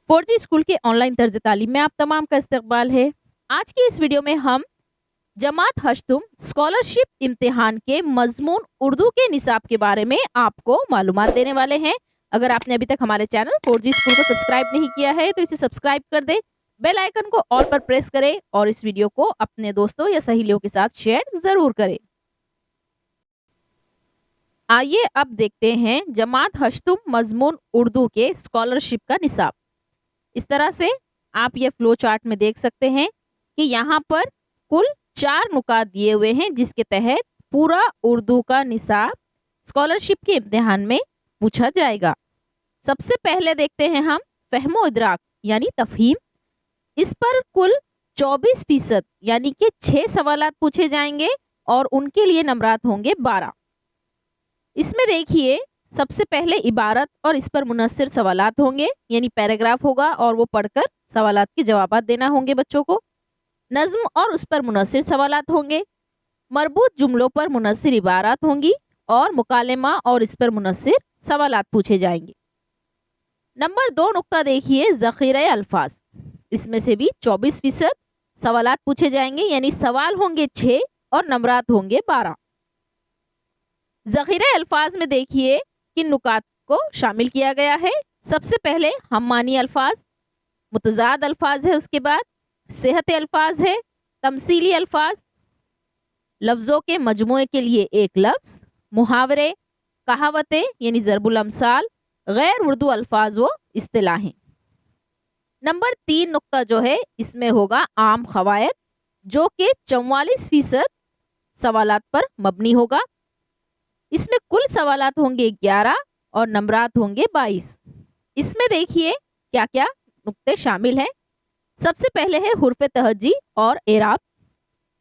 4G school के online तर्ज तालीम में आप तमाम का इस्तकबाल है। आज की इस वीडियो में हम जमात हश्तुम स्कॉलरशिप इम्तिहान के मजमून उर्दू के निसाब के बारे में आपको मालूमात देने वाले हैं। अगर आपने अभी तक हमारे चैनल 4G स्कूल को सब्सक्राइब नहीं किया है तो इसे सब्सक्राइब कर दे, बेल आइकन को ऑल पर प्रेस करें और इस वीडियो को अपने दोस्तों या सहेलियों के साथ शेयर जरूर करें। आइए अब देखते हैं जमात हश्तुम मजमून उर्दू के स्कॉलरशिप का निसाब। इस तरह से आप ये फ्लो चार्ट में देख सकते हैं कि यहाँ पर कुल 4 नुकात दिए हुए हैं जिसके तहत पूरा उर्दू का निसाब स्कॉलरशिप के इम्तिहान में पूछा जाएगा। सबसे पहले देखते हैं हम फहमो इदराक यानी तफहीम। इस पर कुल 24% यानी कि 6 सवालात पूछे जाएंगे और उनके लिए नंबरात होंगे 12। इसमें देखिए सबसे पहले इबारत और इस पर मुनस्सिर सवालात होंगे, यानी पैराग्राफ होगा और वो पढ़कर सवालात के जवाबात देना होंगे बच्चों को। नज्म और उस पर मुनस्सिर सवालात होंगे। मरबूत जुमलों पर मुनस्सिर इबारत होंगी और मुकालमा और इस पर मुनस्सिर सवालात पूछे जाएंगे। नंबर 2 नुक्ता देखिए ज़ख़ीरा अल्फाज। इसमें से भी 24% सवालात पूछे जाएंगे, यानी सवाल होंगे 6 और नंबरात होंगे 12। ज़ख़ीरा अल्फाज में देखिए किन नुकात को शामिल किया गया है। सबसे पहले हम मानी अल्फाज, मुतज़ाद अल्फाज है, उसके बाद सेहत अल्फाज है, तमसीली अल्फाज, लफ्ज़ों के मजमूए के लिए एक लफ्ज़, मुहावरे, कहावतें यानी ज़रबुल अमसाल, गैर उर्दू अल्फाज व इस्तिलाहें। नंबर 3 नुक्ता जो है इसमें होगा आम ख़वायद, जो कि 44% सवालात पर मबनी होगा। इसमें कुल सवालात होंगे 11 और नंबरात होंगे 22। इसमें देखिए क्या क्या नुक्ते शामिल हैं। सबसे पहले है हुर्फ तहज्जी और एराब,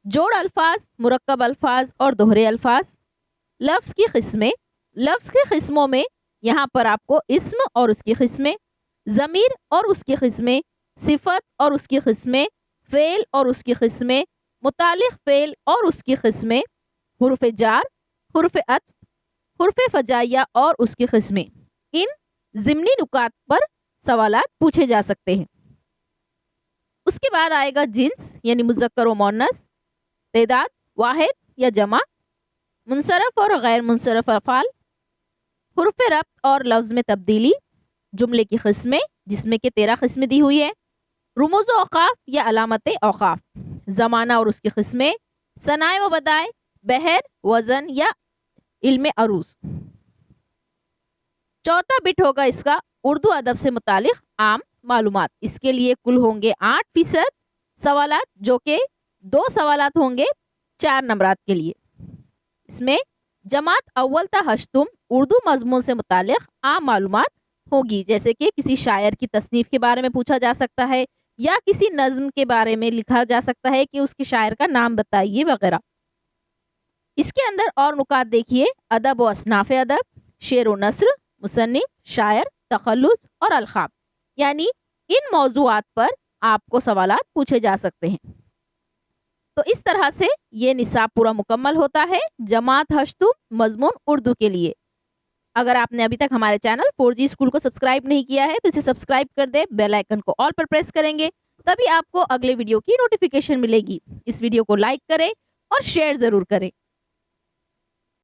जोड़ अल्फाज, मुरक्कब अल्फाज और दोहरे अल्फाज, लफ्ज़ की किस्में। लफ्ज़ की किस्मों में यहाँ पर आपको इस्म और उसकी किस्में, ज़मीर और उसकी किस्में, सिफत और उसकी किस्में, फ़ेल और उसकी किस्में, मुतालिक फ़ेल और उसकी किस्में, हुर्फ जार, हुर्फ अत्फ, हुर्फ फजाइया और उसकी किस्में। इन ज़िमनी नुकात पर सवालात पूछे जा सकते हैं। उसके बाद आएगा जिन्स यानी मुज़क्कर व मुअन्नस, तेदाद वाहिद या जमा, मुनसरफ और गैर मुनसरफ अफ़ाल, हुर्फ रब्त और लफ्ज़ में तब्दीली, जुमले की किस्में जिसमें कि 13 किस्में दी हुई है, रुमूज़ औक़ाफ़ या अलामत औक़ाफ़, ज़माना और उसकी किस्में, सनाए व बदाए, बहर, वज़न या इल्म अरूज। चौथा बिट होगा इसका उर्दू अदब से मुतालिक आम मालूमात। इसके लिए कुल होंगे 8% सवालात, जो कि 2 सवालात होंगे 4 नंबरात के लिए। इसमें जमात अव्वल ता हश्तुम उर्दू मजमून से मुतालिक आम मालूमात होगी, जैसे कि किसी शायर की तसनीफ के बारे में पूछा जा सकता है या किसी नज्म के बारे में लिखा जा सकता है कि उसके शायर का नाम बताइए वगैरह। इसके अंदर और नुकात देखिए अदब व असनाफ़ अदब, शेर व नस्र, मुसन्निफ, शायर, तखल्लुस और अलखाब, यानी इन मौज़ूआत पर आपको सवालात पूछे जा सकते हैं। तो इस तरह से ये निसाब पूरा मुकम्मल होता है जमात हश्तुम मजमून उर्दू के लिए। अगर आपने अभी तक हमारे चैनल 4G स्कूल को सब्सक्राइब नहीं किया है तो इसे सब्सक्राइब कर दे, बेल आइकन को ऑल पर प्रेस करेंगे तभी आपको अगले वीडियो की नोटिफिकेशन मिलेगी। इस वीडियो को लाइक करें और शेयर ज़रूर करें।